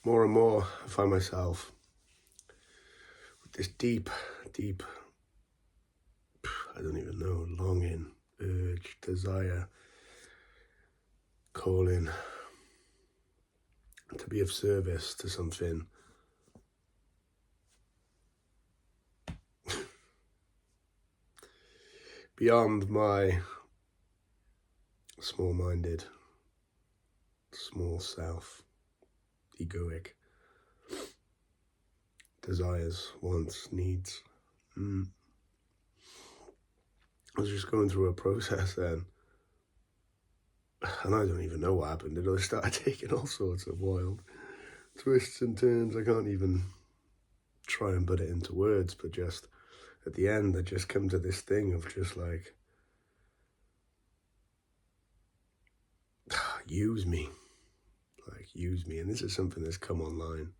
more and more I find myself with this deep, I don't even know, longing, urge, desire, calling to be of service to something beyond my small-minded, small self, egoic desires, wants, needs. I was just going through a process then, and I don't even know what happened. I started taking all sorts of wild twists and turns. I can't even try and put it into words, but just at the end, I just come to this thing of just like, use me. And this is something that's come online.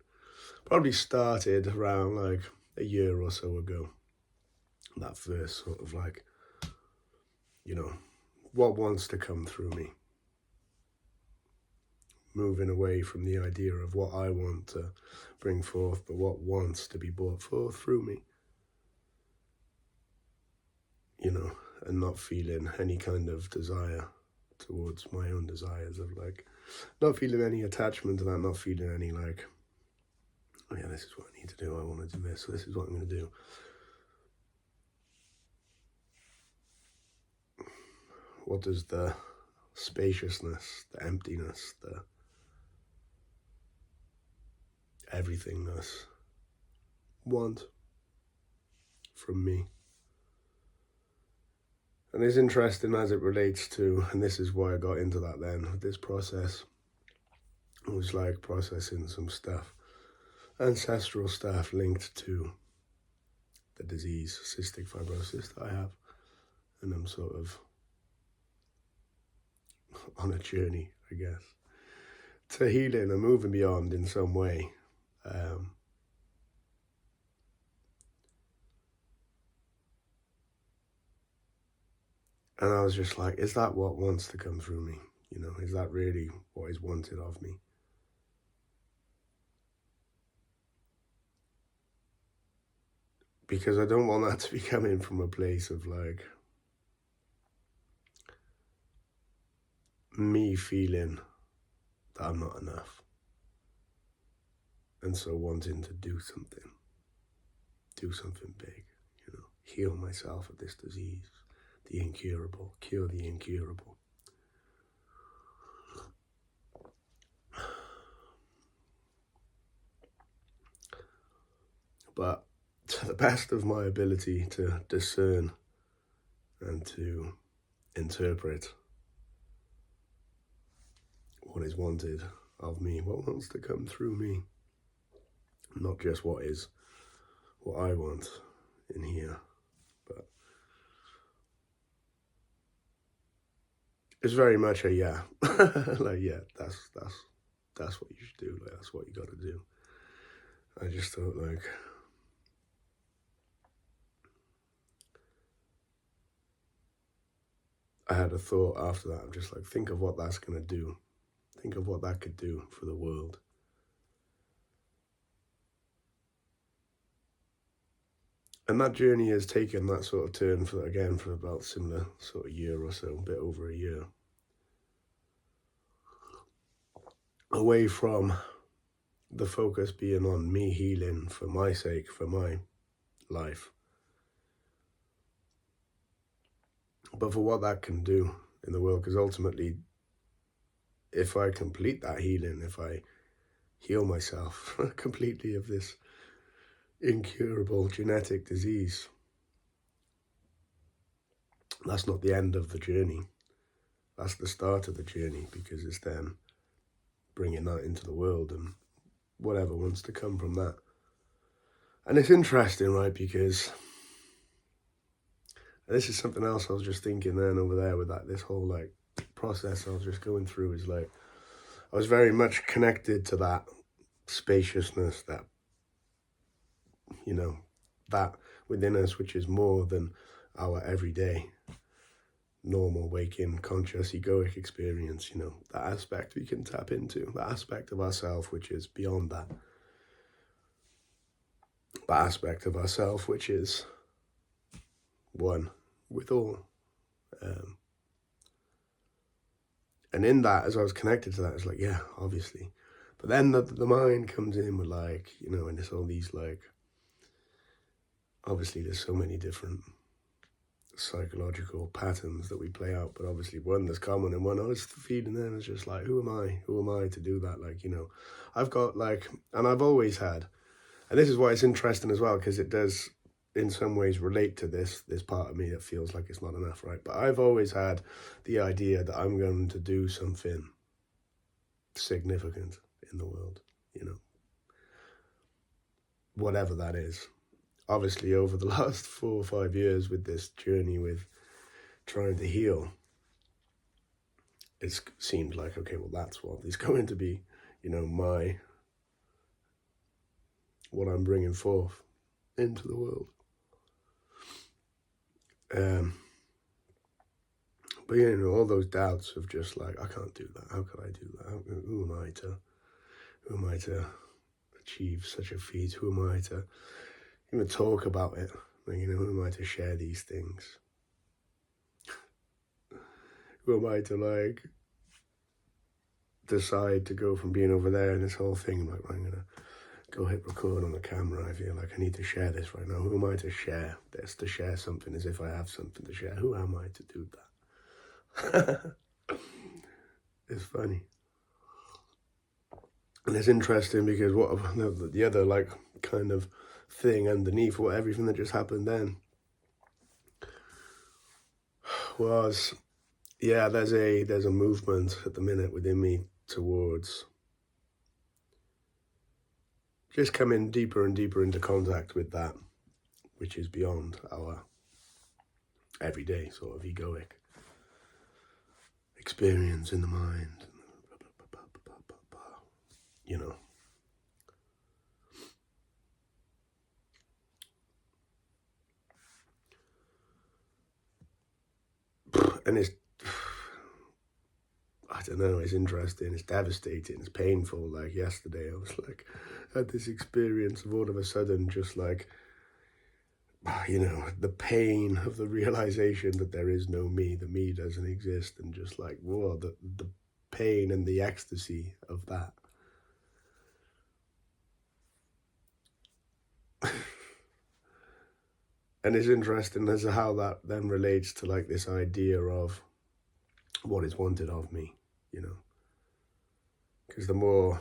Probably started around like a year or so ago. That first sort of like, what wants to come through me? Moving away from the idea of what I want to bring forth, but what wants to be brought forth through me. And not feeling any kind of desire towards my own desires of like, not feeling any attachment to that, not feeling any like, oh yeah, this is what I need to do. I want to do this, so this is what I'm going to do. What does the spaciousness, the emptiness, the everythingness want from me? And it's interesting as it relates to, and this is why I got into that then, with this process. It was like processing some stuff, ancestral stuff linked to the disease, cystic fibrosis that I have. And I'm sort of on a journey, I guess, to healing and moving beyond in some way. And I was just like, is that what wants to come through me? Is that really what is wanted of me? Because I don't want that to be coming from a place of like me feeling that I'm not enough. And so wanting to do something big, heal myself of this disease, the incurable, cure the incurable. But to the best of my ability to discern and to interpret what is wanted of me, what wants to come through me, not just what I want in here, but it's very much a yeah. Like, yeah, that's what you should do. Like, that's what you got to do. I just thought like, I had a thought after that. I'm just like, think of what that's going to do. Think of what that could do for the world. And that journey has taken that sort of turn for about similar sort of year or so, a bit over a year. Away from the focus being on me healing for my sake, for my life, but for what that can do in the world. Because ultimately, if I complete that healing, if I heal myself completely of this incurable genetic disease, that's not the end of the journey. That's the start of the journey, because it's then bringing that into the world and whatever wants to come from that. And it's interesting, right, because this is something else I was just thinking then over there with that, this whole like process I was just going through is like, I was very much connected to that spaciousness, that, that within us, which is more than our everyday, normal, waking, conscious, egoic experience, you know, that aspect we can tap into, that aspect of ourself which is beyond that. That aspect of ourself which is one with all. And in that, as I was connected to that, it's like, yeah, obviously. But then the mind comes in with like, you know, and it's all these like, obviously there's so many different psychological patterns that we play out, but obviously one that's common and one, oh, it's the feeling then, it's just like, who am I to do that? Like, you know, I've got like, and I've always had, and this is why it's interesting as well, because it does in some ways relate to this part of me that feels like it's not enough, right? But I've always had the idea that I'm going to do something significant in the world, you know, whatever that is. Obviously, over the last 4 or 5 years with this journey with trying to heal, it's seemed like, okay, well, that's what is going to be, you know, what I'm bringing forth into the world. But, you know, all those doubts of just like, I can't do that. How could I do that? Who am I to achieve such a feat? Who am I to even talk about it? Like, you know, who am I to share these things? Who am I to like decide to go from being over there and this whole thing? Like, I'm gonna go hit record on the camera. I feel like I need to share this right now. Who am I to share this? To share something as if I have something to share. Who am I to do that? It's funny. And it's interesting because what the other like kind of thing underneath what everything that just happened then was, yeah, there's a movement at the minute within me towards just coming deeper and deeper into contact with that which is beyond our everyday sort of egoic experience in the mind, you know. And it's, I don't know, it's interesting, it's devastating, it's painful. Like yesterday, I was like, I had this experience of all of a sudden just like, you know, the pain of the realization that there is no me, the me doesn't exist, and just like, whoa, the pain and the ecstasy of that. And it's interesting as to how that then relates to like this idea of what is wanted of me, you know, because the more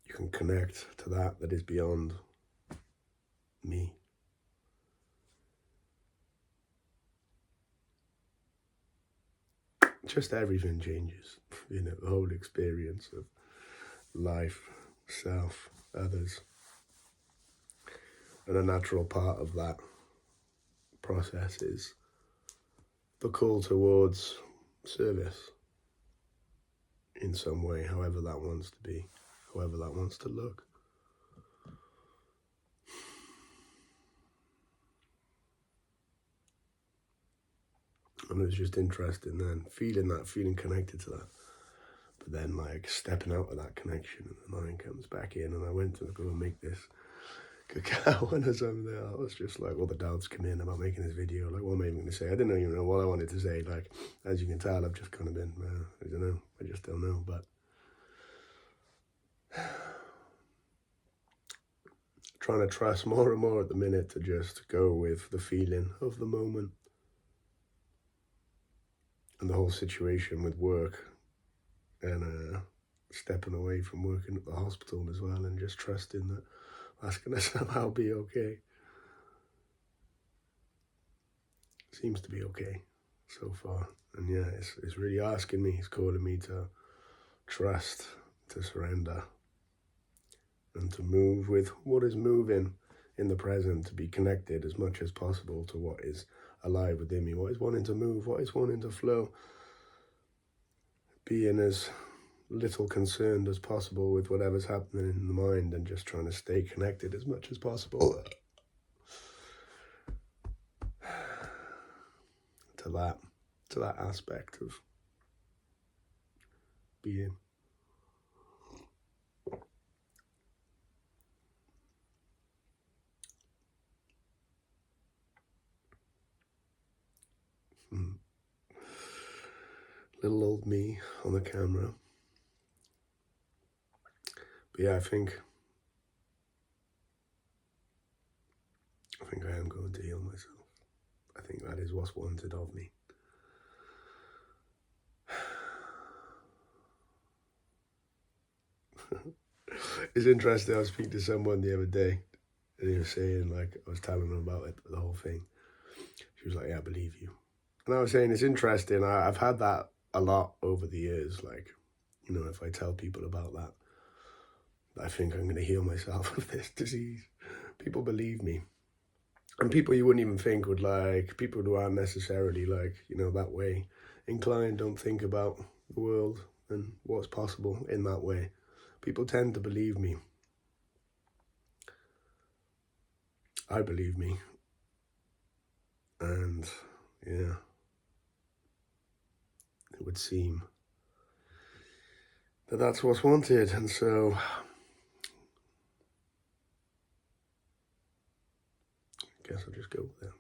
you can connect to that is beyond me, just everything changes, you know, the whole experience of life, self, others. And a natural part of that process is the call towards service in some way, however that wants to be, however that wants to look. And it was just interesting then, feeling connected to that. But then like stepping out of that connection and the mind comes back in, and I went to go and make this cacao, and as I'm there, I was just like, all the doubts come in about making this video. Like, what am I even going to say? I didn't even know what I wanted to say. Like, as you can tell, I've just kind of been, I don't know. I just don't know. But trying to trust more and more at the minute to just go with the feeling of the moment. And the whole situation with work and stepping away from working at the hospital as well, and just trusting that that's going to somehow be okay. Seems to be okay so far. And yeah, it's really asking me, it's calling me to trust, to surrender, and to move with what is moving in the present, to be connected as much as possible to what is alive within me, what is wanting to move, what is wanting to flow, being as little concerned as possible with whatever's happening in the mind, and just trying to stay connected as much as possible to to that aspect of being. Little old me on the camera. But yeah, I think I am going to heal myself. I think that is what's wanted of me. It's interesting, I was speaking to someone the other day, and he was saying, like, I was telling them about it, the whole thing. She was like, yeah, I believe you. And I was saying, it's interesting, I've had that a lot over the years, like, you know, if I tell people about that, I think I'm going to heal myself of this disease. People believe me. And people you wouldn't even think would, like, people who aren't necessarily, like, you know, that way inclined, don't think about the world and what's possible in that way. People tend to believe me. I believe me. And, yeah, it would seem that that's what's wanted. And so, I guess I'll just go there.